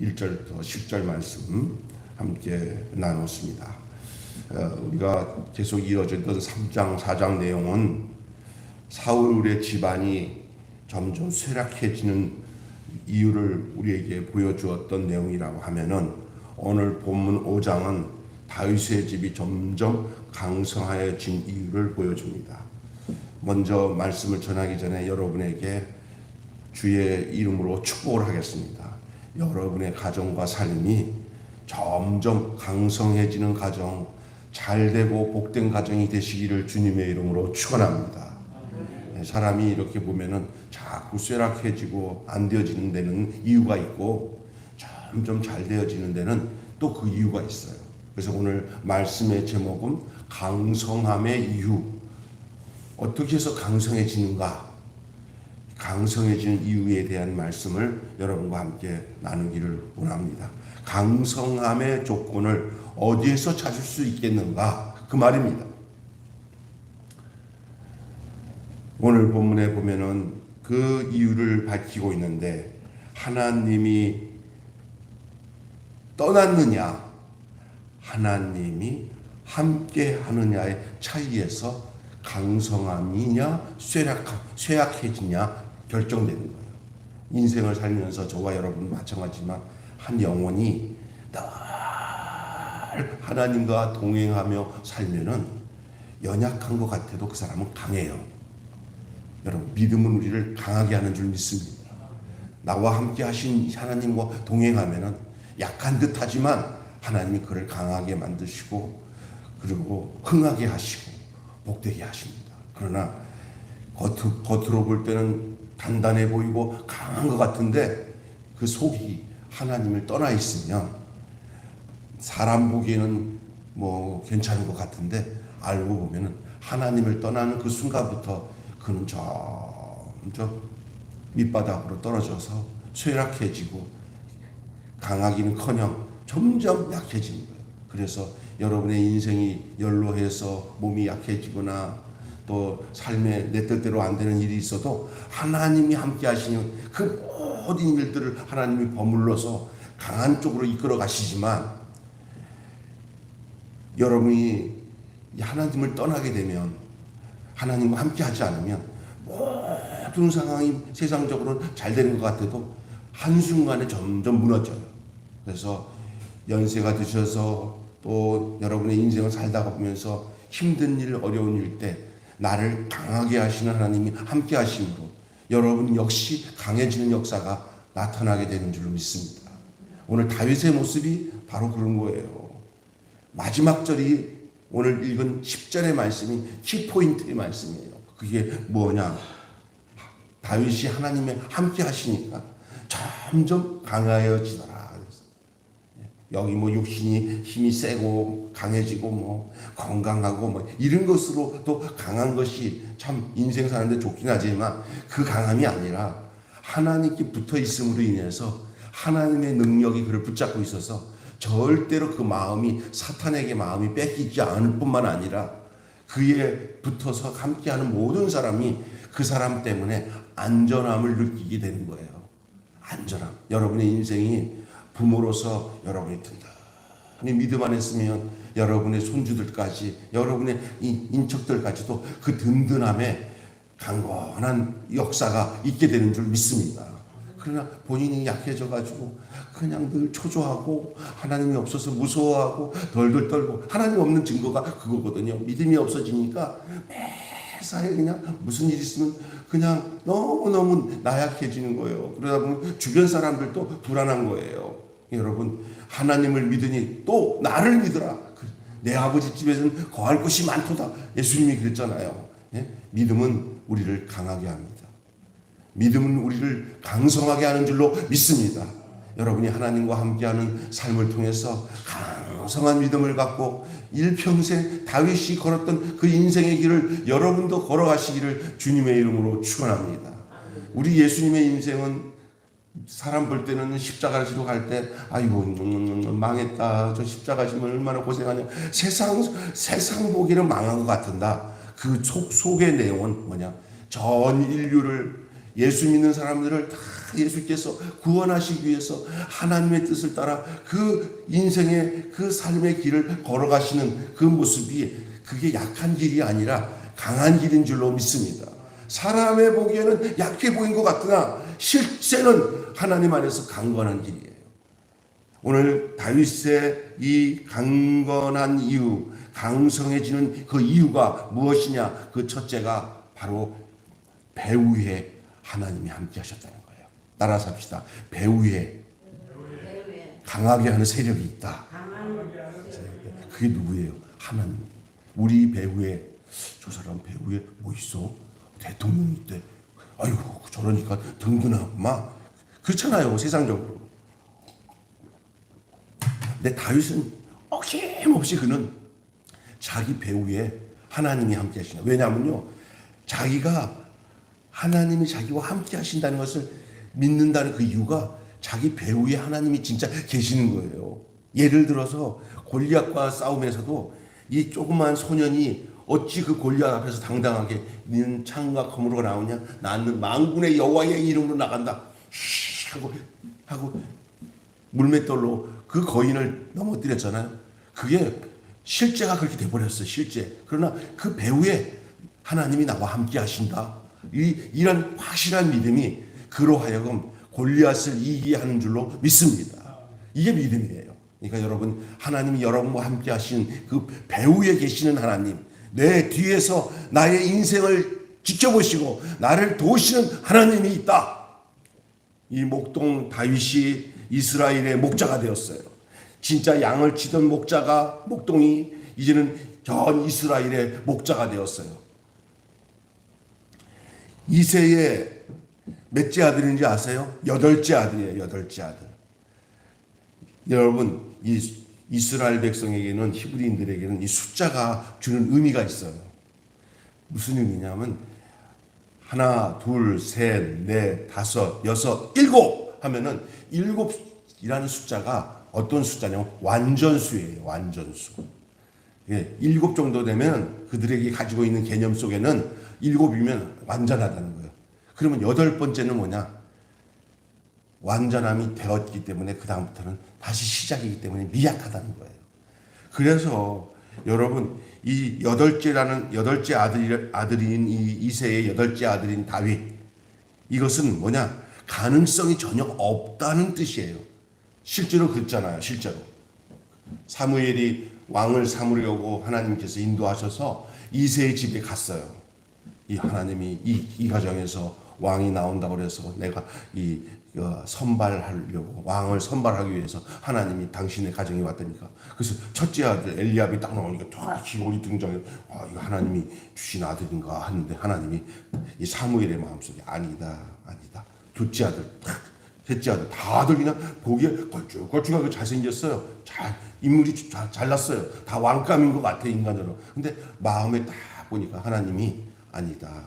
1절부터 10절 말씀 함께 나눴습니다. 우리가 계속 이어졌던 3장, 4장 내용은 사울의 집안이 점점 쇠락해지는 이유를 우리에게 보여주었던 내용이라고 하면은, 오늘 본문 5장은 다윗의 집이 점점 강성해진 이유를 보여줍니다. 먼저 말씀을 전하기 전에 여러분에게 주의 이름으로 축복을 하겠습니다. 여러분의 가정과 삶이 점점 강성해지는 가정, 잘되고 복된 가정이 되시기를 주님의 이름으로 축원합니다. 사람이 이렇게 보면은 자꾸 쇠락해지고 안 되어지는 데는 이유가 있고, 점점 잘 되어지는 데는 또 그 이유가 있어요. 그래서 오늘 말씀의 제목은 강성함의 이유. 어떻게 해서 강성해지는가? 강성해지는 이유에 대한 말씀을 여러분과 함께 나누기를 원합니다. 강성함의 조건을 어디에서 찾을 수 있겠는가? 그 말입니다. 오늘 본문에 보면은 그 이유를 밝히고 있는데, 하나님이 떠났느냐, 하나님이 함께 하느냐의 차이에서 강성함이냐 쇠약해지냐 결정되는 거예요. 인생을 살면서 저와 여러분 마찬가지지만 한 영혼이 늘 하나님과 동행하며 살면은 연약한 것 같아도 그 사람은 강해요. 여러분, 믿음은 우리를 강하게 하는 줄 믿습니다. 나와 함께 하신 하나님과 동행하면은 약한 듯 하지만 하나님이 그를 강하게 만드시고, 그리고 흥하게 하시고 복되게 하십니다. 그러나 겉으로 볼 때는 단단해 보이고 강한 것 같은데 그 속이 하나님을 떠나 있으면 사람 보기에는 뭐 괜찮은 것 같은데, 알고 보면은 하나님을 떠나는 그 순간부터 그는 점점 밑바닥으로 떨어져서 쇠락해지고 강하기는커녕 점점 약해지는 거예요. 그래서 여러분의 인생이 연로해서 몸이 약해지거나 또 삶에 내 뜻대로 안 되는 일이 있어도 하나님이 함께 하시는 그 모든 일들을 하나님이 버물러서 강한 쪽으로 이끌어 가시지만, 여러분이 하나님을 떠나게 되면, 하나님과 함께 하지 않으면 모든 상황이 세상적으로 잘 되는 것 같아도 한순간에 점점 무너져요. 그래서 연세가 드셔서 또 여러분의 인생을 살다가 보면서 힘든 일, 어려운 일 때 나를 강하게 하시는 하나님이 함께 하심으로 여러분 역시 강해지는 역사가 나타나게 되는 줄로 믿습니다. 오늘 다윗의 모습이 바로 그런 거예요. 마지막 절이 오늘 읽은 10절의 말씀이 키포인트의 말씀이에요. 그게 뭐냐? 다윗이 하나님의 함께 하시니까 점점 강하여지더라. 여기 뭐 육신이 힘이 세고 강해지고 뭐 건강하고 뭐 이런 것으로 또 강한 것이 참 인생 사는데 좋긴 하지만, 그 강함이 아니라 하나님께 붙어 있음으로 인해서 하나님의 능력이 그를 붙잡고 있어서 절대로 그 마음이 사탄에게 마음이 뺏기지 않을 뿐만 아니라 그에 붙어서 함께하는 모든 사람이 그 사람 때문에 안전함을 느끼게 되는 거예요. 안전함. 여러분의 인생이 부모로서 여러분이 든든히 믿음 안에 있으면 여러분의 손주들까지, 여러분의 인척들까지도 그 든든함에 강건한 역사가 있게 되는 줄 믿습니다. 그러나 본인이 약해져가지고 그냥 늘 초조하고 하나님이 없어서 무서워하고 덜덜 떨고, 하나님 없는 증거가 그거거든요. 믿음이 없어지니까 매사에 그냥 무슨 일 있으면 그냥 너무너무 나약해지는 거예요. 그러다 보면 주변 사람들도 불안한 거예요. 여러분, 하나님을 믿으니 또 나를 믿으라. 내 아버지 집에서는 거할 것이 많도다. 예수님이 그랬잖아요. 예? 믿음은 우리를 강하게 합니다. 믿음은 우리를 강성하게 하는 줄로 믿습니다. 여러분이 하나님과 함께하는 삶을 통해서 강성한 믿음을 갖고 일평생 다윗이 걸었던 그 인생의 길을 여러분도 걸어가시기를 주님의 이름으로 축원합니다. 우리 예수님의 인생은 사람 볼 때는 십자가를 지고 갈 때 아이고 망했다, 저 십자가 지면 얼마나 고생하냐, 세상 보기는 망한 것 같은다. 그 속의 내용은 뭐냐? 전 인류를, 예수 믿는 사람들을 다 예수께서 구원하시기 위해서 하나님의 뜻을 따라 그 인생의 그 삶의 길을 걸어가시는 그 모습이 그게 약한 길이 아니라 강한 길인 줄로 믿습니다. 사람의 보기에는 약해 보인 것 같으나 실제는 하나님 안에서 강건한 길이에요. 오늘 다윗의 이 강건한 이유, 강성해지는 그 이유가 무엇이냐? 그 첫째가 바로 배후에 하나님이 함께 하셨다는 거예요. 따라서 합시다. 배후에 강하게 하는 세력이 있다. 그게 누구예요? 하나님. 우리 배후에, 저 사람 배후에 뭐 있어? 대통령이 있대. 아이고 저러니까 든든하구만. 그렇잖아요, 세상적으로. 근데 다윗은 어김없이 그는 자기 배후에 하나님이 함께 하시나. 왜냐하면요, 자기가 하나님이 자기와 함께 하신다는 것을 믿는다는 그 이유가 자기 배후에 하나님이 진짜 계시는 거예요. 예를 들어서 골리앗과 싸움에서도 이 조그만 소년이 어찌 그 골리앗 앞에서 당당하게 너는 창과 검으로 나오냐? 나는 만군의 여호와의 이름으로 나간다. 하고 물맷돌로 그 거인을 넘어뜨렸잖아요. 그게 실제가 그렇게 돼버렸어요. 실제. 그러나 그 배후에 하나님이 나와 함께 하신다. 이런 확실한 믿음이 그로 하여금 골리앗을 이기게 하는 줄로 믿습니다. 이게 믿음이에요. 그러니까 여러분, 하나님이 여러분과 함께 하신 그 배후에 계시는 하나님, 내 뒤에서 나의 인생을 지켜보시고 나를 도우시는 하나님이 있다. 이 목동 다윗이 이스라엘의 목자가 되었어요. 진짜 양을 치던 목동이 이제는 전 이스라엘의 목자가 되었어요. 이새의 몇째 아들인지 아세요? 8째 아들이에요. 8째 아들. 여러분, 이 이스라엘 백성에게는, 히브리인들에게는 이 숫자가 주는 의미가 있어요. 무슨 의미냐면 하나, 둘, 셋, 넷, 다섯, 여섯, 일곱 하면은 7이라는 숫자가 어떤 숫자냐면 완전수예요. 완전수. 예, 7 정도 되면 그들에게 가지고 있는 개념 속에는 7이면 완전하다는 거예요. 그러면 8번째는 뭐냐? 완전함이 되었기 때문에 그 다음부터는 다시 시작이기 때문에 미약하다는 거예요. 그래서 여러분, 이 8째 아들인 이 이새의 8째 아들인 다윗, 이것은 뭐냐? 가능성이 전혀 없다는 뜻이에요. 실제로 그랬잖아요. 실제로 사무엘이 왕을 삼으려고 하나님께서 인도하셔서 이새의 집에 갔어요. 이 하나님이 이 가정에서 왕이 나온다고 그래서 내가 선발하려고, 왕을 선발하기 위해서 하나님이 당신의 가정에 왔다니까. 그래서 첫째 아들 엘리압이 딱 나오니까 다 기골이 등장해. 이거 하나님이 주신 아들인가 하는데 하나님이 이 사무엘의 마음속에 아니다. 둘째 아들, 셋째 아들 다들 그냥 보기에 걸쭉하게 잘생겼어요. 인물이 잘났어요. 다 왕감인 것 같아, 인간으로. 근데 마음에 딱 보니까 하나님이 아니다.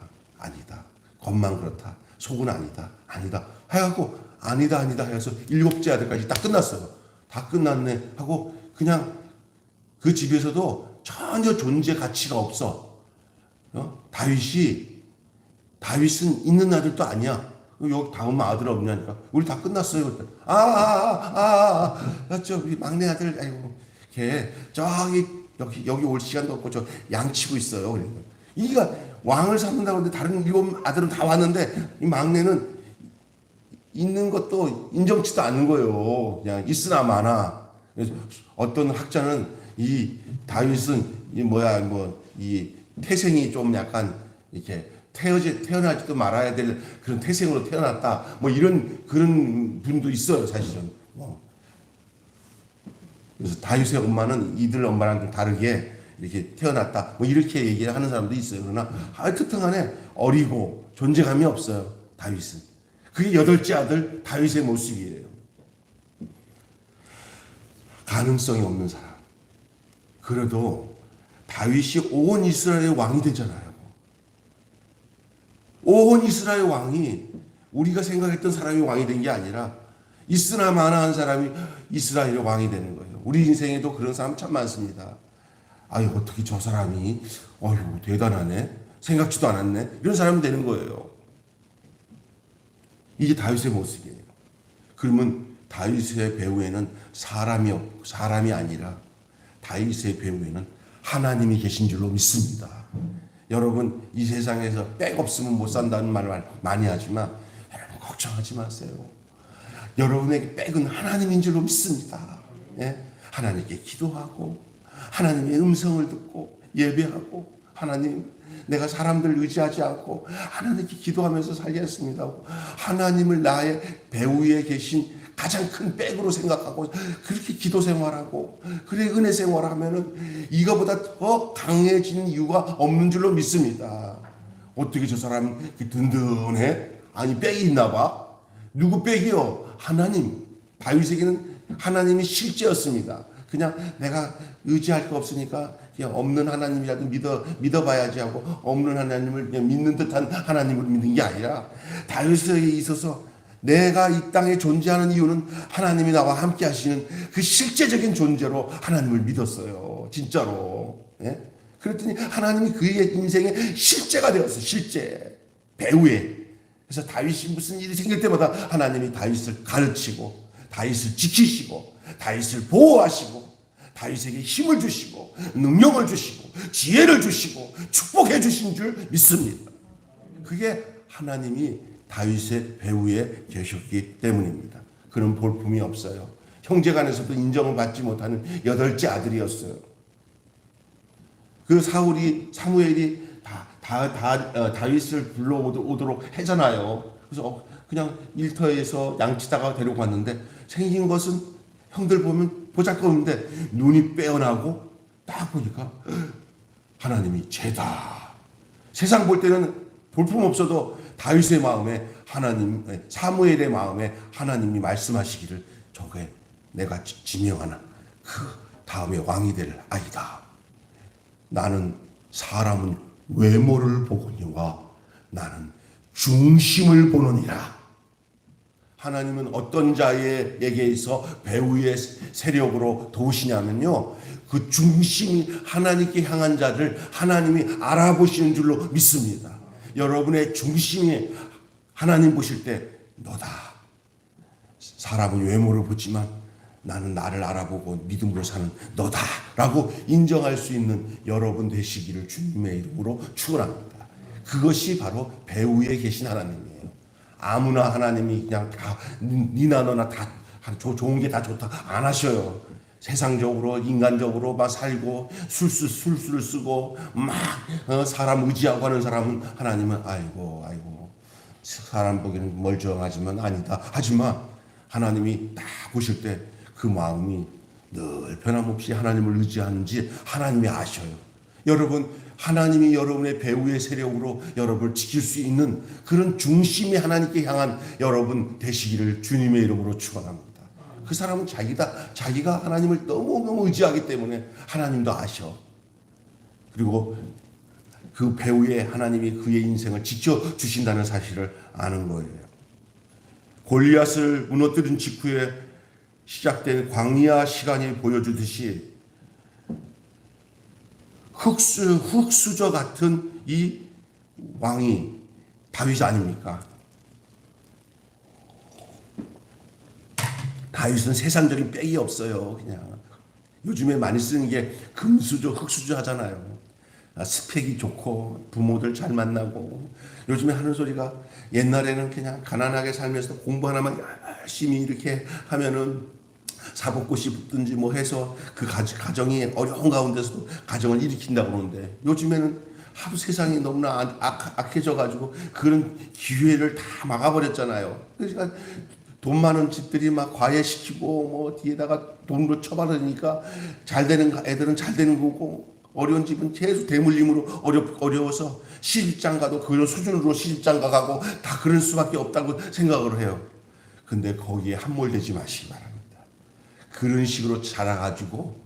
겉만 그렇다. 속은 아니다. 해갖고 아니다 해서 7째 아들까지 딱 끝났어요. 다 끝났네 하고 그냥 그 집에서도 전혀 존재 가치가 없어. 다윗은 있는 아들도 아니야. 여기 다음 아들 없냐니까. 우리 다 끝났어요. 우리 막내 아들, 아이고, 걔 저기 여기 올 시간도 없고 저 양치고 있어요. 그러니까 이가 왕을 삼는다고 하는데 다른 7 아들은 다 왔는데 이 막내는 있는 것도 인정치도 않는 거예요. 그냥 있으나 마나. 그래서 어떤 학자는 이 다윗은 이 태생이 좀 약간 이렇게 태어나지도 말아야 될 그런 태생으로 태어났다. 그런 분도 있어요, 사실은. 그래서 다윗의 엄마는 이들 엄마랑 좀 다르게 이렇게 태어났다. 이렇게 얘기하는 사람도 있어요. 그러나 하여튼 간에 어리고 존재감이 없어요, 다윗은. 그게 8째 아들 다윗의 모습이에요. 가능성이 없는 사람. 그래도 다윗이 온 이스라엘의 왕이 되잖아요. 온 이스라엘 왕이 우리가 생각했던 사람이 왕이 된 게 아니라 있으나 마나한 사람이 이스라엘의 왕이 되는 거예요. 우리 인생에도 그런 사람 참 많습니다. 어떻게 저 사람이 대단하네. 생각지도 않았네. 이런 사람이 되는 거예요. 이게 다윗의 모습이에요. 그러면 다윗의 배후에는 사람이 아니라 다윗의 배후에는 하나님이 계신 줄로 믿습니다. 여러분, 이 세상에서 백 없으면 못 산다는 말 많이 하지만 여러분 걱정하지 마세요. 여러분에게 백은 하나님인 줄로 믿습니다. 예? 하나님께 기도하고 하나님의 음성을 듣고 예배하고, 하나님, 내가 사람들 의지하지 않고 하나님께 기도하면서 살겠습니다. 하나님을 나의 배후에 계신 가장 큰 백으로 생각하고 그렇게 기도 생활하고 그래 은혜 생활하면은 이거보다 더 강해지는 이유가 없는 줄로 믿습니다. 어떻게 저 사람 든든해? 아니, 백이 있나 봐. 누구 백이요? 하나님. 다윗에게는 하나님이 실제였습니다. 그냥 내가 의지할 거 없으니까 그냥 없는 하나님이라도 믿어봐야지 하고 없는 하나님을 그냥 믿는 듯한 하나님을 믿는 게 아니라, 다윗에게 있어서 내가 이 땅에 존재하는 이유는 하나님이 나와 함께 하시는 그 실제적인 존재로 하나님을 믿었어요. 진짜로. 예? 그랬더니 하나님이 그의 인생의 실제가 되었어요. 실제. 배후에. 그래서 다윗이 무슨 일이 생길 때마다 하나님이 다윗을 가르치고 다윗을 지키시고 다윗을 보호하시고 다윗에게 힘을 주시고 능력을 주시고 지혜를 주시고 축복해 주신 줄 믿습니다. 그게 하나님이 다윗의 배후에 계셨기 때문입니다. 그런 볼품이 없어요. 형제간에서도 인정을 받지 못하는 8째 아들이었어요. 그 사무엘이 다윗을 불러오도록 하잖아요. 그래서 그냥 일터에서 양치다가 데리고 왔는데 생긴 것은 형들 보면 보잘것없는데 눈이 빼어나고 딱 보니까 하나님이 죄다. 세상 볼 때는 볼품 없어도 다윗의 마음에 하나님, 사무엘의 마음에 하나님이 말씀하시기를 저게 내가 지명하는 그 다음에 왕이 될 아이다. 나는 사람은 외모를 보거니와 나는 중심을 보느니라. 하나님은 어떤 자에게서 배후의 세력으로 도우시냐면요, 그 중심이 하나님께 향한 자를 하나님이 알아보시는 줄로 믿습니다. 여러분의 중심이 하나님 보실 때 너다. 사람은 외모를 보지만 나는 나를 알아보고 믿음으로 사는 너다 라고 인정할 수 있는 여러분 되시기를 주님의 이름으로 축원합니다. 그것이 바로 배후에 계신 하나님이에요. 아무나 하나님이 그냥 다 니나 너나 다 좋은 게 다 좋다 안 하셔요. 세상적으로 인간적으로 막 살고 술수를 쓰고 막 사람 의지하고 하는 사람은 하나님은 아이고 사람 보기에는 멀쩡하지만 아니다. 하지만 하나님이 딱 보실 때 그 마음이 늘 변함없이 하나님을 의지하는지 하나님이 아셔요. 여러분, 하나님이 여러분의 배후의 세력으로 여러분을 지킬 수 있는 그런 중심이 하나님께 향한 여러분 되시기를 주님의 이름으로 축원합니다. 그 사람은 자기가 하나님을 너무너무 의지하기 때문에 하나님도 아셔. 그리고 그 배후에 하나님이 그의 인생을 지켜주신다는 사실을 아는 거예요. 골리앗을 무너뜨린 직후에 시작된 광야 시간이 보여주듯이 흙수저 같은 이 왕이 다윗 아닙니까? 다윗은 세상적인 빽이 없어요. 그냥 요즘에 많이 쓰는 게 금수저, 흙수저 하잖아요. 스펙이 좋고 부모들 잘 만나고. 요즘에 하는 소리가 옛날에는 그냥 가난하게 살면서 공부 하나만 열심히 이렇게 하면은 사법고시 붙든지 뭐 해서 그 가정이 어려운 가운데서도 가정을 일으킨다고 그러는데, 요즘에는 하도 세상이 너무나 악해져가지고 그런 기회를 다 막아버렸잖아요. 그러니까 돈 많은 집들이 막 과외시키고 뭐 뒤에다가 돈으로 쳐바르니까 잘 되는 애들은 잘 되는 거고, 어려운 집은 계속 대물림으로 어려워서 시집장 가도 그런 수준으로 시집장 가고 다 그럴 수밖에 없다고 생각을 해요. 근데 거기에 함몰되지 마시기 바랍니다. 그런 식으로 자라가지고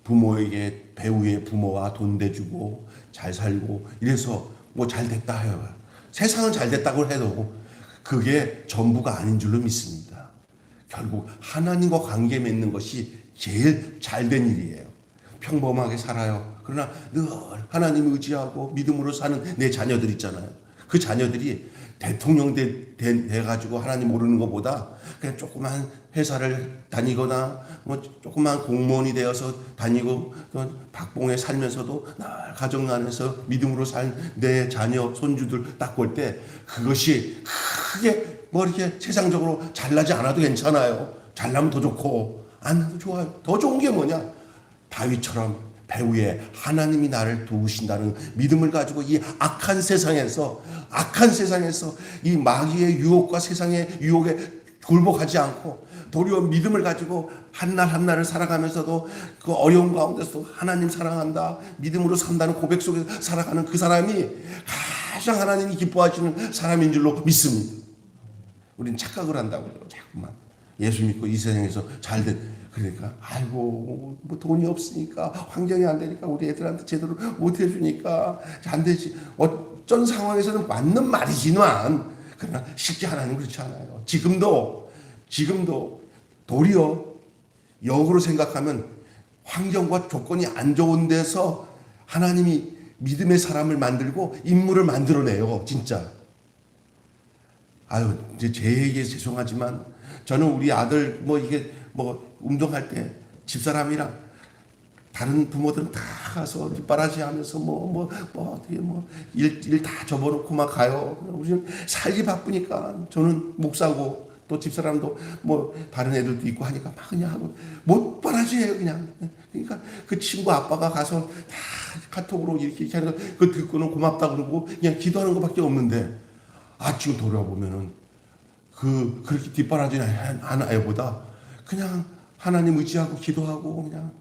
부모에게 배우의 부모가 돈 대주고 잘 살고 이래서 뭐 잘 됐다 해요. 세상은 잘 됐다고 해도 그게 전부가 아닌 줄로 믿습니다. 결국 하나님과 관계 맺는 것이 제일 잘된 일이에요. 평범하게 살아요. 그러나 늘 하나님을 의지하고 믿음으로 사는 내 자녀들 있잖아요. 그 자녀들이 대통령 돼가지고 하나님 모르는 것보다 그냥 조그만 회사를 다니거나 뭐 조그만 공무원이 되어서 다니고 박봉에 살면서도 늘 가정 안에서 믿음으로 살 내 자녀 손주들 딱 볼 때 그것이 크게 뭐 이렇게 세상적으로 잘나지 않아도 괜찮아요. 잘나면 더 좋고 안 나도 좋아요. 더 좋은 게 뭐냐? 다윗처럼 배후에 하나님이 나를 도우신다는 믿음을 가지고 이 악한 세상에서 이 마귀의 유혹과 세상의 유혹에 굴복하지 않고 도리어 믿음을 가지고 한날 한날을 살아가면서도 그 어려운 가운데서도 하나님 사랑한다 믿음으로 산다는 고백 속에서 살아가는 그 사람이 가장 하나님이 기뻐하시는 사람인 줄로 믿습니다. 우리는 착각을 한다고요. 자꾸만 예수 믿고 이 세상에서 잘된 그러니까 아이고 뭐 돈이 없으니까 환경이 안 되니까 우리 애들한테 제대로 못 해주니까 안 되지. 어떤 상황에서는 맞는 말이지만 그러나 실제 하나님은 그렇지 않아요. 지금도 도리어 역으로 생각하면 환경과 조건이 안 좋은 데서 하나님이 믿음의 사람을 만들고 인물을 만들어내요. 진짜. 아유 이제 제 얘기에 죄송하지만 저는 우리 아들 뭐 이게 뭐 운동할 때 집사람이랑 다른 부모들은 다 가서 뒷바라지 하면서 일 다 접어놓고 막 가요. 우리는 살기 바쁘니까 저는 목사고 또 집사람도 뭐 다른 애들도 있고 하니까 막 그냥 하고 못 바라지해요 그냥. 그러니까 그 친구 아빠가 가서 다 카톡으로 이렇게 하는 거 그거 듣고는 고맙다 그러고 그냥 기도하는 것밖에 없는데 지금 돌아보면은 그렇게 뒷바라지 하는 애보다 그냥 하나님 의지하고 기도하고 그냥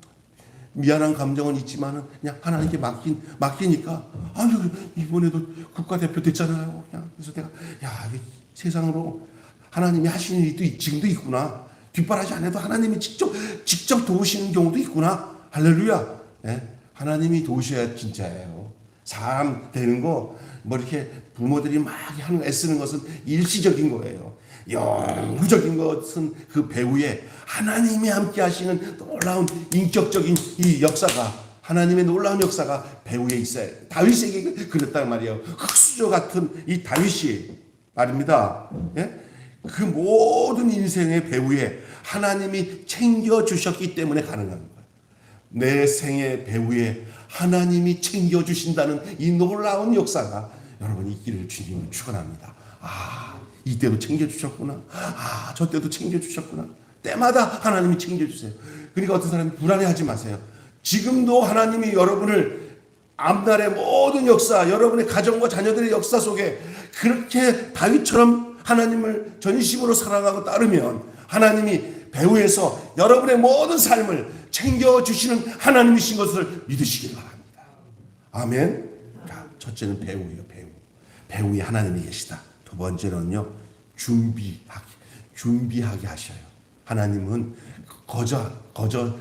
미안한 감정은 있지만은 그냥 하나님께 맡기니까 이번에도 국가대표 됐잖아요. 그냥 그래서 내가 세상으로 하나님이 하시는 일이 지금도 있구나. 뒷바라지 안 해도 하나님이 직접 도우시는 경우도 있구나. 할렐루야. 네? 하나님이 도우셔야 진짜예요. 사람 되는 거 뭐 이렇게 부모들이 막 하는 애쓰는 것은 일시적인 거예요. 영구적인 것은 그 배후에 하나님이 함께 하시는 놀라운 인격적인 이 역사가 하나님의 놀라운 역사가 배후에 있어요. 다윗에게 그랬단 말이에요. 흑수저 같은 이 다윗이 말입니다. 예? 그 모든 인생의 배후에 하나님이 챙겨주셨기 때문에 가능한 거예요. 내 생의 배후에 하나님이 챙겨주신다는 이 놀라운 역사가 여러분 있기를 주님을 축원합니다. 이때도 챙겨주셨구나. 저 때도 챙겨주셨구나. 때마다 하나님이 챙겨주세요. 그러니까 어떤 사람이 불안해하지 마세요. 지금도 하나님이 여러분을 앞날의 모든 역사, 여러분의 가정과 자녀들의 역사 속에 그렇게 다윗처럼 하나님을 전심으로 사랑하고 따르면 하나님이 배후에서 여러분의 모든 삶을 챙겨주시는 하나님이신 것을 믿으시길 바랍니다. 아멘. 첫째는 배후예요. 배후에 하나님이 계시다. 두 번째는요, 준비하게 하셔요. 하나님은 거저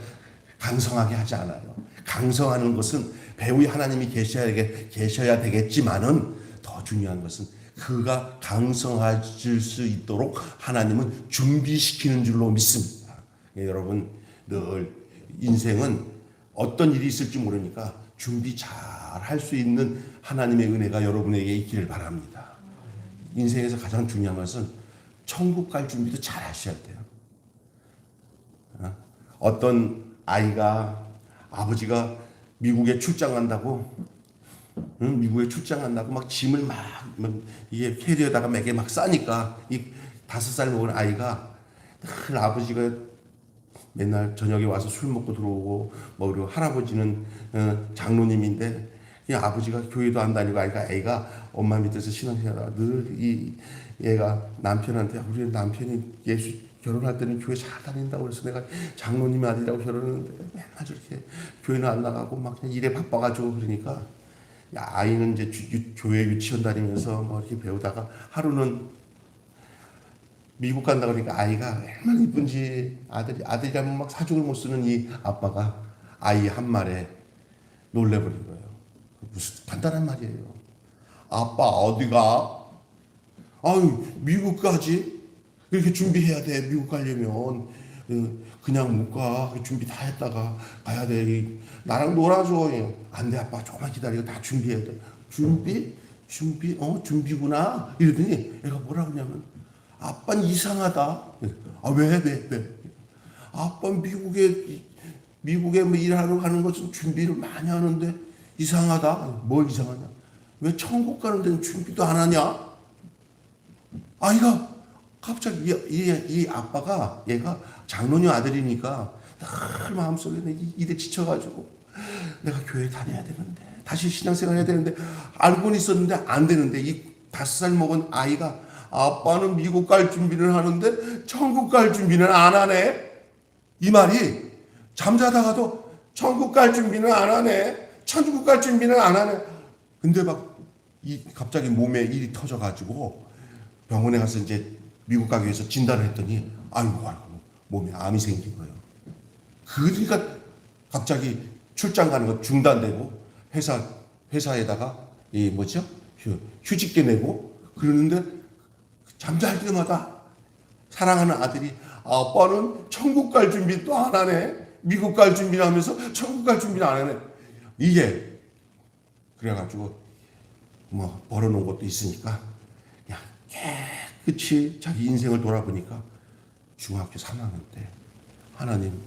강성하게 하지 않아요. 강성하는 것은 배후에 하나님이 계셔야 되겠지만은 더 중요한 것은 그가 강성해질 수 있도록 하나님은 준비시키는 줄로 믿습니다. 여러분 늘 인생은 어떤 일이 있을지 모르니까 준비 잘 할 수 있는 하나님의 은혜가 여러분에게 있기를 바랍니다. 인생에서 가장 중요한 것은 천국 갈 준비도 잘 하셔야 돼요. 어떤 아이가 아버지가 미국에 출장 간다고 막 짐을 막 이게 캐리어에다가 몇 개 막 싸니까 이 5살 먹은 아이가 늘 아버지가 맨날 저녁에 와서 술 먹고 들어오고 뭐 그리고 할아버지는 장로님인데 그냥 아버지가 교회도 안 다니고 애가 엄마 밑에서 신앙생활하다가 늘 얘가 남편한테 우리 남편이 예수 결혼할 때는 교회 잘 다닌다고 그래서 내가 장로님 아들이라고 결혼했는데 맨날 저렇게 교회는 안 나가고 막 그냥 일에 바빠가지고 그러니까 아이는 이제 교회 유치원 다니면서 뭐 이렇게 배우다가 하루는 미국 간다 그러니까 아이가 얼마나 이쁜지 아들이라면 막 사족을 못 쓰는 이 아빠가 아이 한 말에 놀래버린 거예요. 무슨 간단한 말이에요. 아빠 어디가? 미국 가지? 이렇게 준비해야 돼. 미국 가려면 그냥 못 가. 준비 다 했다가 가야 돼. 나랑 놀아줘. 안 돼 아빠 조금만 기다리고 다 준비해야 돼. 준비? 준비구나. 이러더니 애가 뭐라 그러냐면, 아빠는 이상하다. 왜? 아빠 미국에 뭐 일하러 가는 것은 준비를 많이 하는데 이상하다. 뭘 이상하냐? 왜 천국 가는 데는 준비도 안 하냐? 아이가 갑자기 이 아빠가 얘가 장로님 아들이니까 늘 마음속에 일에 지쳐가지고 내가 교회 다녀야 되는데 다시 신앙생활 해야 되는데 알고는 있었는데 안 되는데 이 5살 먹은 아이가 아빠는 미국 갈 준비를 하는데 천국 갈 준비는 안 하네. 이 말이 잠자다가도 천국 갈 준비는 안 하네. 천국 갈 준비는 안 하네. 근데 갑자기 몸에 일이 터져가지고 병원에 가서 이제 미국 가기 위해서 진단을 했더니 아이고 몸에 암이 생긴 거예요. 그러니까 갑자기 출장 가는 거 중단되고 회사에다가 휴직계 내고 그러는데 잠잘 때마다 사랑하는 아들이 아빠는 천국 갈 준비도 안 하네. 미국 갈 준비를 하면서 천국 갈 준비는 안 하네. 이게 그래가지고 벌어놓은 것도 있으니까 그냥 깨끗이 자기 인생을 돌아보니까 중학교 3학년 때 하나님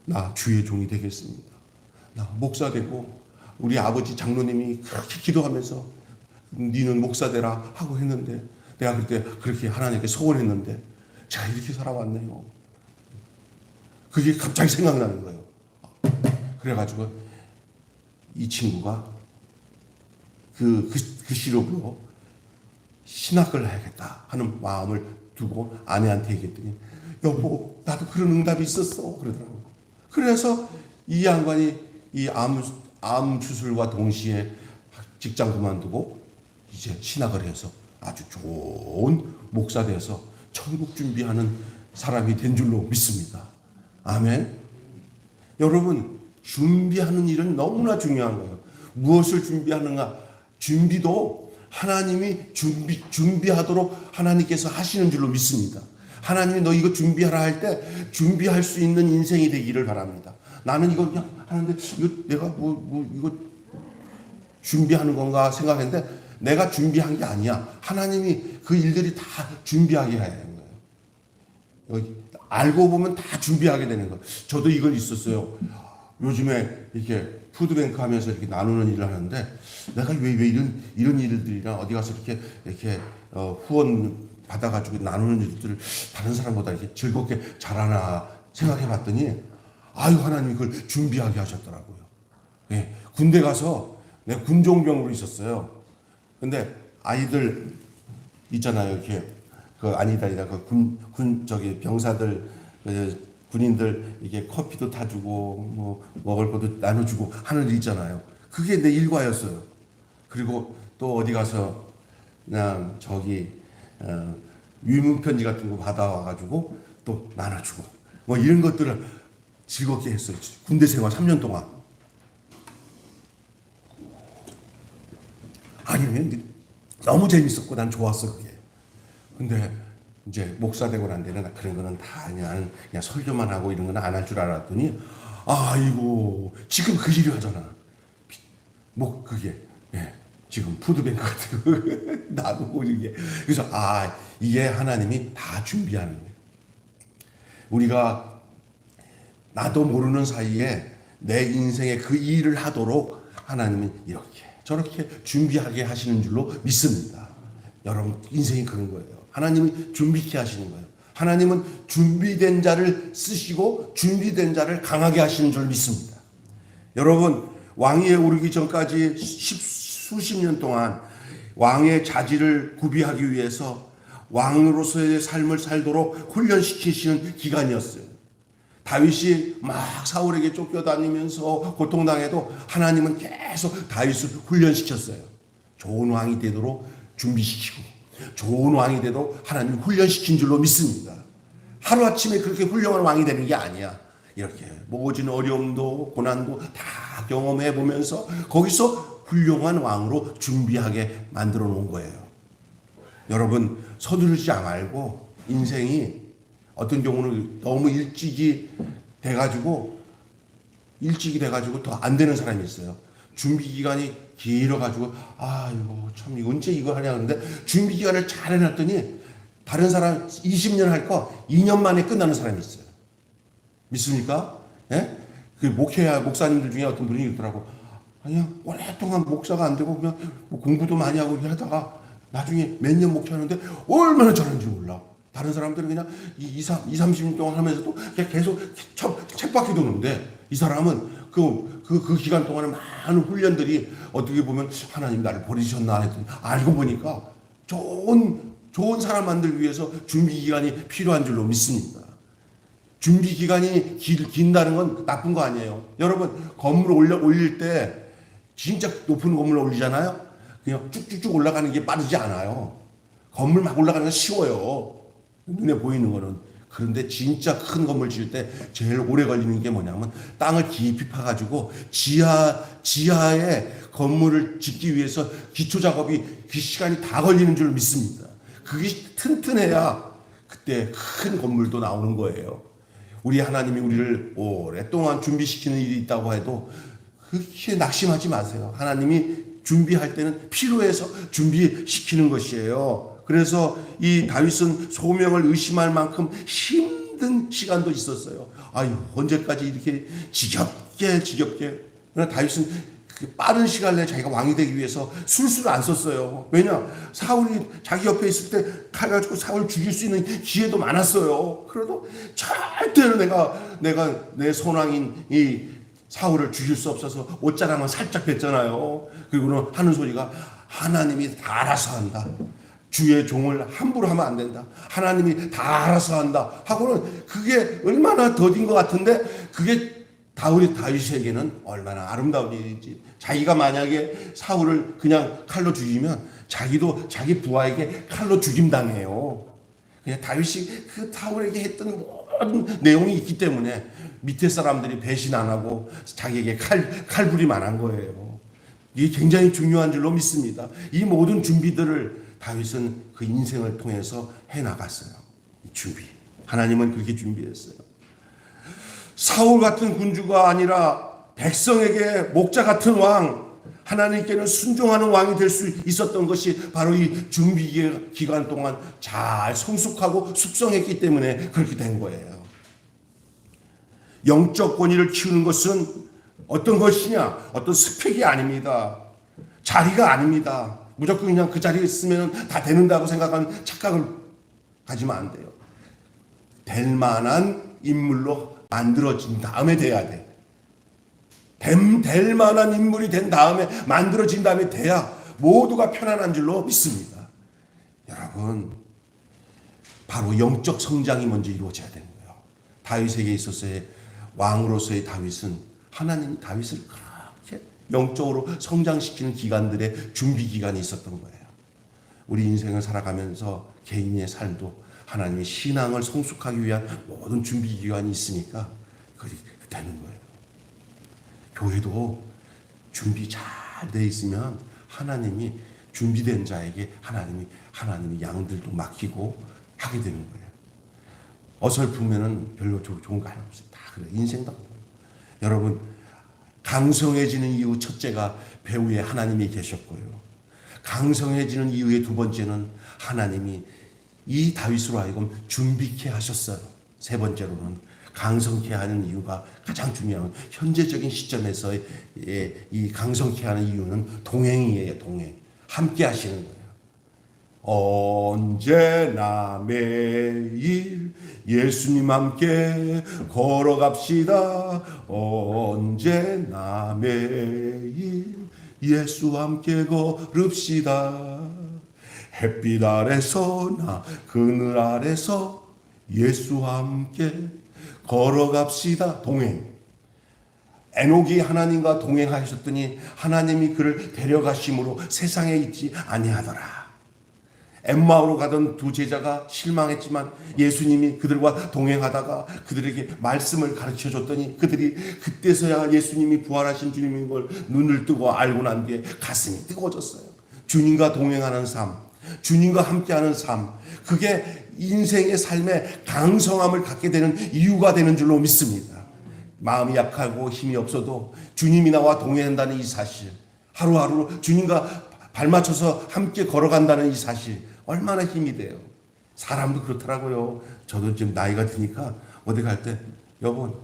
나 주의 종이 되겠습니다. 나 목사 되고 우리 아버지 장로님이 그렇게 기도하면서 니는 목사 되라 하고 했는데 내가 그때 그렇게 하나님께 소원했는데 제가 이렇게 살아왔네요. 그게 갑자기 생각나는 거예요. 그래가지고 이 친구가 그 시로로 신학을 해야겠다 하는 마음을 두고 아내한테 얘기했더니 여보 나도 그런 응답이 있었어 그러더라고요. 그래서 이 양반이 이 암 수술과 동시에 직장 그만두고 이제 신학을 해서 아주 좋은 목사 되어서 천국 준비하는 사람이 된 줄로 믿습니다. 아멘. 여러분 준비하는 일은 너무나 중요한 거예요. 무엇을 준비하는가? 준비도 하나님이 준비하도록 하나님께서 하시는 줄로 믿습니다. 하나님이 너 이거 준비하라 할 때 준비할 수 있는 인생이 되기를 바랍니다. 나는 이거 그냥 하는데 이거 내가 이거 준비하는 건가 생각했는데 내가 준비한 게 아니야. 하나님이 그 일들이 다 준비하게 해야 되는 거예요. 여기 알고 보면 다 준비하게 되는 거예요. 저도 이건 있었어요. 요즘에 이렇게 푸드뱅크 하면서 이렇게 나누는 일을 하는데 내가 왜 이런 일들이나 어디 가서 이렇게 후원 받아가지고 나누는 일들을 다른 사람보다 이렇게 즐겁게 잘하나 생각해 봤더니 아유 하나님이 그걸 준비하게 하셨더라고요. 예, 군대 가서 내가 군종병으로 있었어요. 근데 아이들 있잖아요. 이렇게 아니다 저기 병사들 군인들 이게 커피도 타주고 뭐 먹을 것도 나눠주고 하는 일 있잖아요. 그게 내 일과였어요. 그리고 또 어디 가서 그냥 저기 위문 편지 같은 거 받아와가지고 또 나눠주고 뭐 이런 것들을 즐겁게 했어요. 군대 생활 3년 동안. 아니 너무 재밌었고 난 좋았어 그게. 근데 이제 목사 되고 난 데는 그런 거는 다 그냥 설교만 하고 이런 거는 안 할 줄 알았더니 아이고 지금 그 일을 하잖아. 그게 지금 푸드뱅크 같은 거 나도 이게 그래서 이게 하나님이 다 준비하는 거예요. 우리가 나도 모르는 사이에 내 인생에 그 일을 하도록 하나님은 이렇게 저렇게 준비하게 하시는 줄로 믿습니다. 여러분 인생이 그런 거예요. 하나님이 준비케 하시는 거예요. 하나님은 준비된 자를 쓰시고 준비된 자를 강하게 하시는 줄 믿습니다. 여러분 왕위에 오르기 전까지 수십 년 동안 왕의 자질을 구비하기 위해서 왕으로서의 삶을 살도록 훈련시키시는 기간이었어요. 다윗이 막 사울에게 쫓겨다니면서 고통당해도 하나님은 계속 다윗을 훈련시켰어요. 좋은 왕이 되도록 준비시키고 좋은 왕이 되도록 하나님 훈련시킨 줄로 믿습니다. 하루아침에 그렇게 훌륭한 왕이 되는 게 아니야. 이렇게 모진 어려움도 고난도 다 경험해 보면서 거기서 훌륭한 왕으로 준비하게 만들어 놓은 거예요. 여러분 서두르지 말고 인생이 어떤 경우는 너무 일찍이 돼가지고 더 안 되는 사람이 있어요. 준비 기간이 길어가지고 아이고 참 이거 언제 이거 하냐 하는데 준비 기간을 잘 해놨더니 다른 사람 20년 할 거 2년 만에 끝나는 사람이 있어요. 믿습니까? 예? 그 목사님들 중에 어떤 분이 있더라고. 아니야 오랫동안 목사가 안 되고 그냥 뭐 공부도 많이 하고 이렇게 하다가 나중에 몇 년 목회하는데 얼마나 잘하는지 몰라. 다른 사람들은 그냥 30년 동안 하면서도 그냥 계속 쳇바퀴 도는데 이 사람은 그 기간 동안에 많은 훈련들이 어떻게 보면 하나님 나를 버리셨나 했더니 알고 보니까 좋은 사람 만들기 위해서 준비 기간이 필요한 줄로 믿습니다. 준비 기간이 긴다는 건 나쁜 거 아니에요. 여러분 건물 올릴 때 진짜 높은 건물 올리잖아요. 그냥 쭉쭉쭉 올라가는 게 빠르지 않아요. 건물 막 올라가는 건 쉬워요. 눈에 보이는 거는. 그런데 진짜 큰 건물 지을 때 제일 오래 걸리는 게 뭐냐면 땅을 깊이 파가지고 지하에 건물을 짓기 위해서 기초 작업이 그 시간이 다 걸리는 줄 믿습니다. 그게 튼튼해야 그때 큰 건물도 나오는 거예요. 우리 하나님이 우리를 오랫동안 준비시키는 일이 있다고 해도 그렇게 낙심하지 마세요. 하나님이 준비할 때는 필요해서 준비시키는 것이에요. 그래서 이 다윗은 소명을 의심할 만큼 힘든 시간도 있었어요. 아유 언제까지 이렇게 지겹게. 그러나 다윗은 그 빠른 시간 내에 자기가 왕이 되기 위해서 술수를 안 썼어요. 왜냐? 사울이 자기 옆에 있을 때 칼 가지고 사울 죽일 수 있는 기회도 많았어요. 그래도 절대로 내가 내 손왕인 이 사울을 죽일 수 없어서 옷자락만 살짝 뺐잖아요. 그리고는 하는 소리가 하나님이 다 알아서 한다. 주의 종을 함부로 하면 안 된다. 하나님이 다 알아서 한다. 하고는 그게 얼마나 더딘 것 같은데 그게 다윗에게는 얼마나 아름다운 일인지. 자기가 만약에 사울을 그냥 칼로 죽이면 자기도 자기 부하에게 칼로 죽임당해요. 그냥 다윗이 그 사울에게 했던 모든 내용이 있기 때문에 밑에 사람들이 배신 안 하고 자기에게 칼부림 안 한 거예요. 이게 굉장히 중요한 줄로 믿습니다. 이 모든 준비들을 다윗은 그 인생을 통해서 해나갔어요. 준비. 하나님은 그렇게 준비했어요. 사울 같은 군주가 아니라 백성에게 목자 같은 왕, 하나님께는 순종하는 왕이 될 수 있었던 것이 바로 이 준비 기간 동안 잘 성숙하고 숙성했기 때문에 그렇게 된 거예요. 영적 권위를 키우는 것은 어떤 것이냐? 어떤 스펙이 아닙니다. 자리가 아닙니다. 무조건 그냥 그 자리에 있으면 다 되는다고 생각하는 착각을 가지면 안 돼요. 될 만한 인물로 만들어진 다음에 돼야 돼. 될 만한 인물이 된 다음에 만들어진 다음에 돼야 모두가 편안한 줄로 믿습니다. 여러분, 바로 영적 성장이 먼저 이루어져야 되는 거예요. 다윗에게 있어서의 왕으로서의 다윗은 하나님이 다윗을 그렇게 영적으로 성장시키는 기간들의 준비 기간이 있었던 거예요. 우리 인생을 살아가면서 개인의 삶도 하나님의 신앙을 성숙하기 위한 모든 준비 기간이 있으니까 그렇게 되는 거예요. 교회도 준비 잘 돼 있으면 하나님이 준비된 자에게 하나님이 양들도 맡기고 하게 되는 거예요. 어설프면은 별로 좋은 거 하나 없어요. 다 그래. 인생도. 여러분, 강성해지는 이유 첫째가 배후에 하나님이 계셨고요. 강성해지는 이유의 두 번째는 하나님이 이 다윗으로 하여금 준비케 하셨어요. 세 번째로는 강성케 하는 이유가 가장 중요한 현재적인 시점에서 이 강성케 하는 이유는 동행이에요. 동행. 함께 하시는 거예요. 언제나 매일 예수님 함께 걸어갑시다. 언제나 매일 예수 함께 걸읍시다. 햇빛 아래서나 그늘 아래서 예수 함께 걸어갑시다. 동행. 에녹이 하나님과 동행하셨더니 하나님이 그를 데려가심으로 세상에 있지 아니하더라. 엠마오로 가던 두 제자가 실망했지만 예수님이 그들과 동행하다가 그들에게 말씀을 가르쳐 줬더니 그들이 그때서야 예수님이 부활하신 주님인 걸 눈을 뜨고 알고 난 뒤에 가슴이 뜨거워졌어요. 주님과 동행하는 삶, 주님과 함께하는 삶, 그게 인생의 삶에 강성함을 갖게 되는 이유가 되는 줄로 믿습니다. 마음이 약하고 힘이 없어도 주님이 나와 동행한다는 이 사실, 하루하루 주님과 발맞춰서 함께 걸어간다는 이 사실 얼마나 힘이 돼요. 사람도 그렇더라고요. 저도 지금 나이가 드니까 어디 갈 때 여보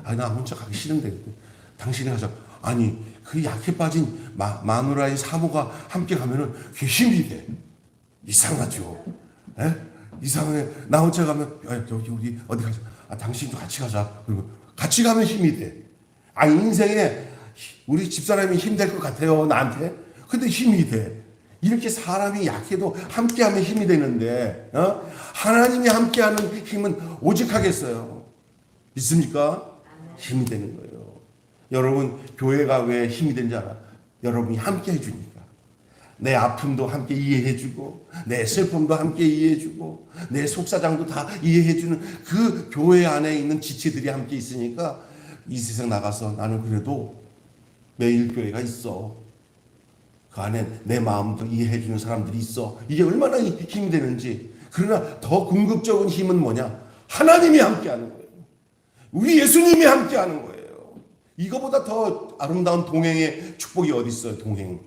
나 혼자 가기 싫은데 당신이 가자. 아니 그 약해 빠진 마누라의 사모가 함께 가면은 그게 힘이 돼. 이상하죠. 에? 이상해. 나 혼자 가면 여기 어디 가자. 당신도 같이 가자. 그리고 같이 가면 힘이 돼. 인생에 우리 집사람이 힘들 것 같아요 나한테. 근데 힘이 돼. 이렇게 사람이 약해도 함께하면 힘이 되는데 하나님이 함께하는 힘은 오직 하겠어요. 믿습니까? 힘이 되는 거예요. 여러분 교회가 왜 힘이 되는지 알아? 여러분이 함께 해주니까. 내 아픔도 함께 이해해주고 내 슬픔도 함께 이해해주고 내 속사장도 다 이해해주는 그 교회 안에 있는 지체들이 함께 있으니까 이 세상 나가서 나는 그래도 매일 교회가 있어. 그 안에 내 마음도 이해해주는 사람들이 있어. 이게 얼마나 힘이 되는지. 그러나 더 궁극적인 힘은 뭐냐? 하나님이 함께하는 거예요. 우리 예수님이 함께하는 거예요. 이거보다 더 아름다운 동행의 축복이 어디 있어요? 동행.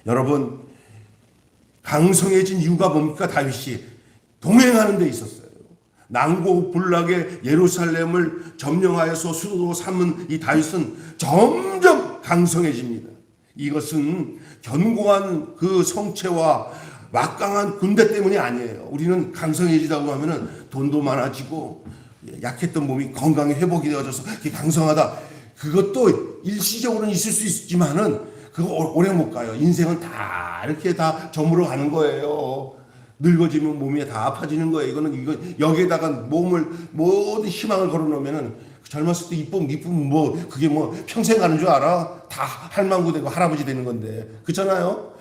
여러분 강성해진 이유가 뭡니까? 다윗이 동행하는 데 있었어요. 난고불락의 예루살렘을 점령하여서 수도로 삼은 이 다윗은 점점 강성해집니다. 이것은 견고한 그 성체와 막강한 군대 때문이 아니에요. 우리는 강성해지다고 하면은 돈도 많아지고 약했던 몸이 건강에 회복이 되어져서 강성하다. 그것도 일시적으로는 있을 수 있지만은 그거 오래 못 가요. 인생은 다 이렇게 다 저물어 가는 거예요. 늙어지면 몸이 다 아파지는 거예요. 이거 여기에다가 몸을 모든 희망을 걸어놓으면은 젊었을 때 이쁨 그게 평생 가는 줄 알아? 다 할망구 되고 할아버지 되는 건데 그렇잖아요.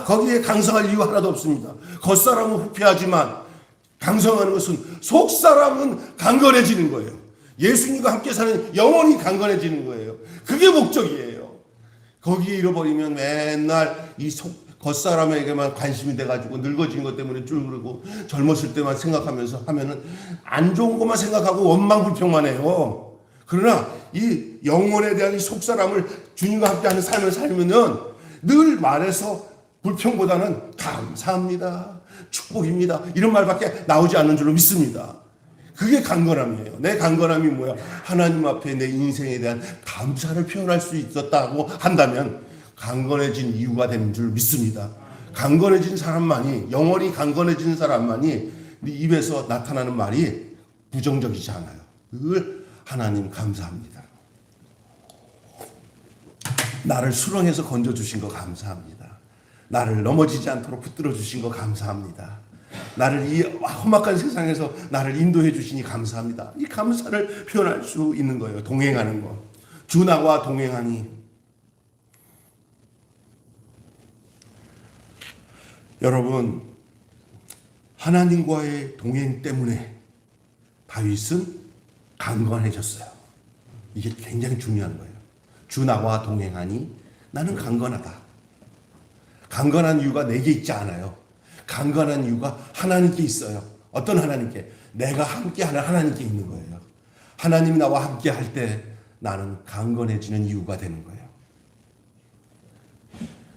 거기에 강성할 이유 하나도 없습니다. 겉사람은 후패하지만 강성하는 것은 속사람은 강건해지는 거예요. 예수님과 함께 사는 영혼이 강건해지는 거예요. 그게 목적이에요. 거기에 잃어버리면 맨날 이 겉사람에게만 관심이 돼가지고 늙어진 것 때문에 쫄그러고 젊었을 때만 생각하면서 하면은 안 좋은 것만 생각하고 원망불평만 해요. 그러나 이 영혼에 대한 이 속사람을 주님과 함께하는 삶을 살면은 늘 말해서 불평보다는 감사합니다, 축복입니다 이런 말밖에 나오지 않는 줄로 믿습니다. 그게 강건함이에요. 내 강건함이 뭐야? 하나님 앞에 내 인생에 대한 감사를 표현할 수 있었다고 한다면 강건해진 이유가 되는 줄 믿습니다. 강건해진 사람만이, 영원히 강건해진 사람만이 네 입에서 나타나는 말이 부정적이지 않아요. 늘 하나님 감사합니다. 나를 수렁에서 건져주신 거 감사합니다. 나를 넘어지지 않도록 붙들어 주신 거 감사합니다. 나를 이 험악한 세상에서 나를 인도해 주시니 감사합니다. 이 감사를 표현할 수 있는 거예요. 동행하는 거. 주 나와 동행하니. 여러분, 하나님과의 동행 때문에 다윗은 강건해졌어요. 이게 굉장히 중요한 거예요. 주 나와 동행하니 나는 강건하다. 강건한 이유가 내게 있지 않아요. 강건한 이유가 하나님께 있어요. 어떤 하나님께? 내가 함께하는 하나님께 있는 거예요. 하나님이 나와 함께할 때 나는 강건해지는 이유가 되는 거예요.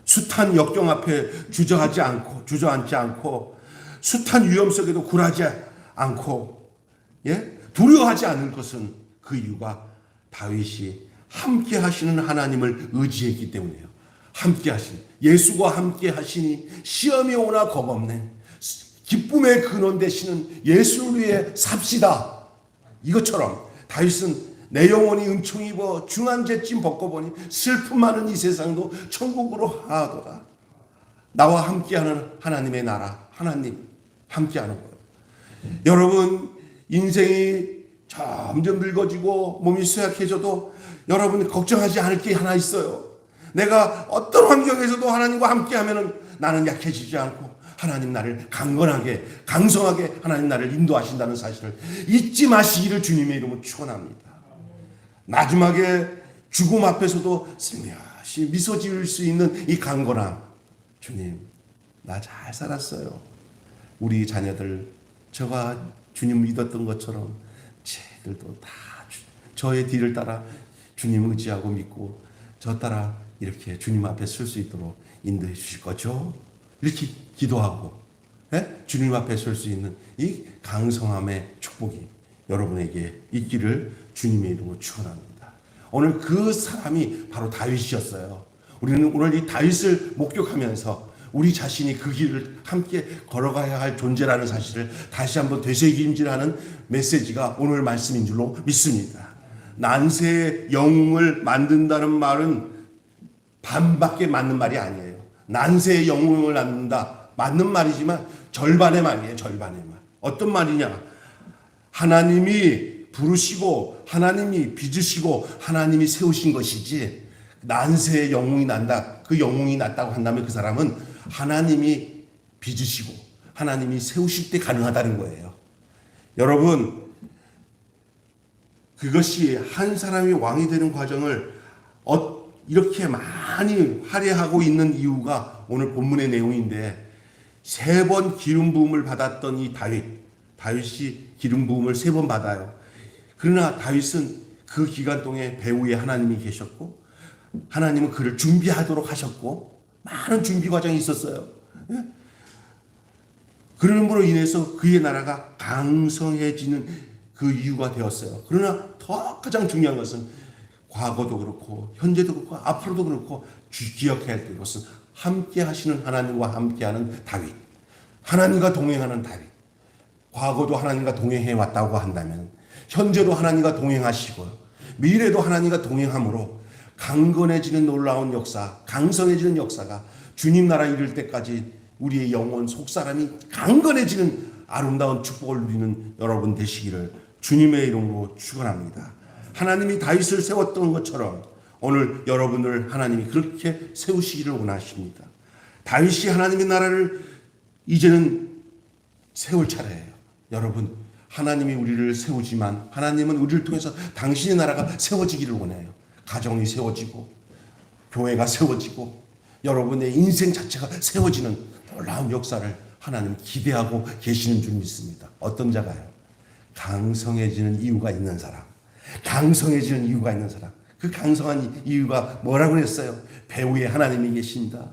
숱한 역경 앞에 주저앉지 않고 숱한 위험 속에도 굴하지 않고 두려워하지 않을 것은 그 이유가 다윗이 함께 하시는 하나님을 의지했기 때문이에요. 함께 하시는 예수와 함께 하시니 시험이 오나 겁없네. 기쁨의 근원 되시는 예수를 위해 삽시다. 이것처럼 다윗은 내 영혼이 은총 입어 중한 죄짐 벗고보니 슬픔 많은 이 세상도 천국으로 하더라. 나와 함께하는 하나님의 나라, 하나님 함께하는 거예요. 여러분 인생이 점점 늙어지고 몸이 쇠약해져도 여러분이 걱정하지 않을 게 하나 있어요. 내가 어떤 환경에서도 하나님과 함께하면 나는 약해지지 않고 하나님 나를 강건하게 강성하게 하나님 나를 인도하신다는 사실을 잊지 마시기를 주님의 이름으로 축원합니다. 마지막에 죽음 앞에서도 슬며시 미소 지을 수 있는 이 강건함. 주님, 나 잘 살았어요. 우리 자녀들 저가 주님 믿었던 것처럼 쟤들도 다 저의 뒤를 따라 주님 의지하고 믿고 저 따라 이렇게 주님 앞에 설 수 있도록 인도해 주실 거죠. 이렇게 기도하고 주님 앞에 설 수 있는 이 강성함의 축복이 여러분에게 있기를 주님의 이름으로 축원합니다. 오늘 그 사람이 바로 다윗이었어요. 우리는 오늘 이 다윗을 목격하면서 우리 자신이 그 길을 함께 걸어가야 할 존재라는 사실을 다시 한번 되새김질하는 메시지가 오늘 말씀인 줄로 믿습니다. 난세의 영웅을 만든다는 말은 반밖에 맞는 말이 아니에요. 난세의 영웅을 만든다, 맞는 말이지만 절반의 말이에요. 절반의 말. 어떤 말이냐? 하나님이 부르시고 하나님이 빚으시고 하나님이 세우신 것이지, 난세의 영웅이 난다, 그 영웅이 났다고 한다면 그 사람은 하나님이 빚으시고 하나님이 세우실 때 가능하다는 거예요. 여러분, 그것이 한 사람이 왕이 되는 과정을 이렇게 많이 할애하고 있는 이유가 오늘 본문의 내용인데, 3번 기름 부음을 받았던 이 다윗이 기름 부음을 3번 받아요. 그러나 다윗은 그 기간 동안 배후에 하나님이 계셨고 하나님은 그를 준비하도록 하셨고 많은 준비 과정이 있었어요. 그럼으로 인해서 그의 나라가 강성해지는 그 이유가 되었어요. 그러나 더 가장 중요한 것은 과거도 그렇고 현재도 그렇고 앞으로도 그렇고 기억해야 될 것은 함께 하시는 하나님과 함께하는 다윗, 하나님과 동행하는 다윗. 과거도 하나님과 동행해 왔다고 한다면 현재도 하나님과 동행하시고 미래도 하나님과 동행함으로 강건해지는 놀라운 역사, 강성해지는 역사가 주님 나라 이를 때까지 우리의 영혼 속사람이 강건해지는 아름다운 축복을 누리는 여러분 되시기를 주님의 이름으로 축원합니다. 하나님이 다윗을 세웠던 것처럼 오늘 여러분을 하나님이 그렇게 세우시기를 원하십니다. 다윗이 하나님의 나라를 이제는 세울 차례예요. 여러분, 하나님이 우리를 세우지만 하나님은 우리를 통해서 당신의 나라가 세워지기를 원해요. 가정이 세워지고 교회가 세워지고 여러분의 인생 자체가 세워지는 놀라운 역사를 하나님 기대하고 계시는 줄 믿습니다. 어떤 자가요? 강성해지는 이유가 있는 사람. 강성해지는 이유가 있는 사람. 그 강성한 이유가 뭐라고 했어요? 배후에 하나님이 계십니다.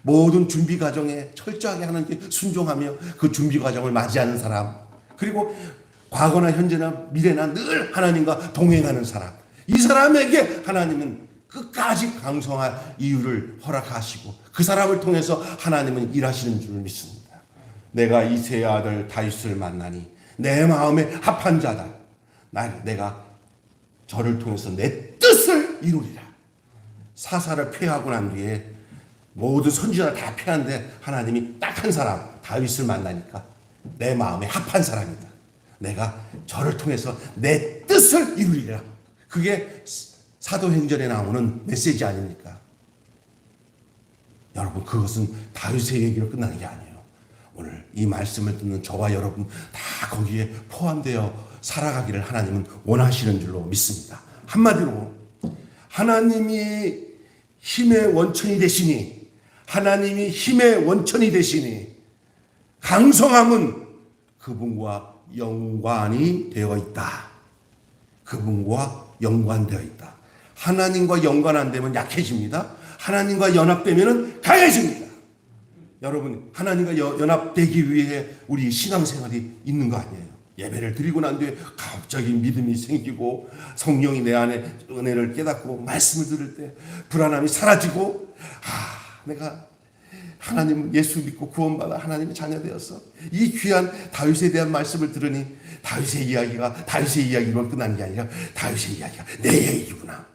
모든 준비 과정에 철저하게 하나님께 순종하며 그 준비 과정을 맞이하는 사람, 그리고 과거나 현재나 미래나 늘 하나님과 동행하는 사람, 이 사람에게 하나님은 끝까지 강성할 이유를 허락하시고 그 사람을 통해서 하나님은 일하시는 줄 믿습니다. 내가 이새의 아들 다윗을 만나니 내 마음에 합한 자다. 내가 저를 통해서 내 뜻을 이루리라. 사사를 폐하고 난 뒤에 모든 선지자를 다 폐하는데 하나님이 딱 한 사람 다윗을 만나니까 내 마음에 합한 사람이다. 내가 저를 통해서 내 뜻을 이루리라. 그게 사도행전에 나오는 메시지 아닙니까? 여러분, 그것은 다윗의 얘기로 끝나는 게 아니에요. 오늘 이 말씀을 듣는 저와 여러분 다 거기에 포함되어 살아가기를 하나님은 원하시는 줄로 믿습니다. 한마디로 하나님이 힘의 원천이 되시니, 하나님이 힘의 원천이 되시니 강성함은 그분과 연관이 되어 있다. 그분과 연관되어 있다. 하나님과 연관 안 되면 약해집니다. 하나님과 연합되면 강해집니다. 여러분, 하나님과 연합되기 위해 우리 신앙생활이 있는 거 아니에요? 예배를 드리고 난 뒤에 갑자기 믿음이 생기고 성령이 내 안에 은혜를 깨닫고 말씀을 들을 때 불안함이 사라지고, 내가 하나님 예수 믿고 구원받아 하나님의 자녀 되었어. 이 귀한 다윗에 대한 말씀을 들으니 다윗의 이야기가 다윗의 이야기로 끝나는 게 아니라 다윗의 이야기가 내 얘기구나.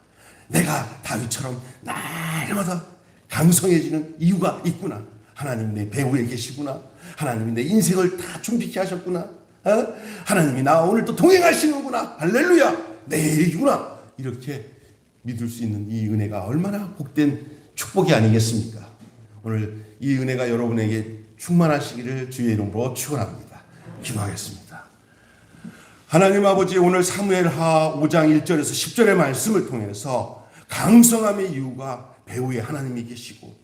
내가 다윗처럼 날마다 강성해지는 이유가 있구나. 하나님 내 배후에 계시구나. 하나님이 내 인생을 다 준비케 하셨구나. 하나님이 나와 오늘 또 동행하시는구나. 할렐루야. 내 얘기구나. 이렇게 믿을 수 있는 이 은혜가 얼마나 복된 축복이 아니겠습니까? 오늘 이 은혜가 여러분에게 충만하시기를 주의 이름으로 축원합니다. 기도하겠습니다. 하나님 아버지, 오늘 사무엘하 5장 1절에서 10절의 말씀을 통해서 강성함의 이유가 배후에 하나님이 계시고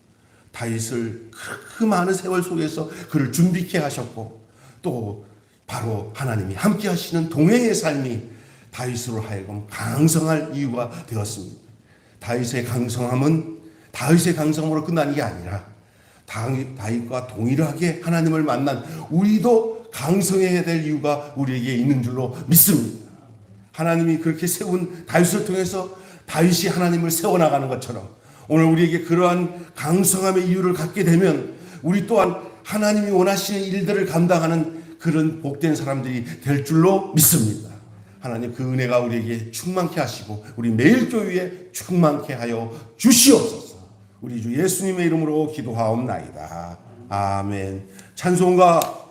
다윗을 그 많은 세월 속에서 그를 준비케 하셨고 또 바로 하나님이 함께 하시는 동행의 삶이 다윗으로 하여금 강성할 이유가 되었습니다. 다윗의 강성함은 다윗의 강성으로 끝나는 게 아니라 다윗과 동일하게 하나님을 만난 우리도 강성해야 될 이유가 우리에게 있는 줄로 믿습니다. 하나님이 그렇게 세운 다윗을 통해서 다윗이 하나님을 세워나가는 것처럼 오늘 우리에게 그러한 강성함의 이유를 갖게 되면 우리 또한 하나님이 원하시는 일들을 감당하는 그런 복된 사람들이 될 줄로 믿습니다. 하나님 그 은혜가 우리에게 충만케 하시고 우리 매일 교회에 충만케 하여 주시옵소서. 우리 주 예수님의 이름으로 기도하옵나이다. 아멘. 찬송가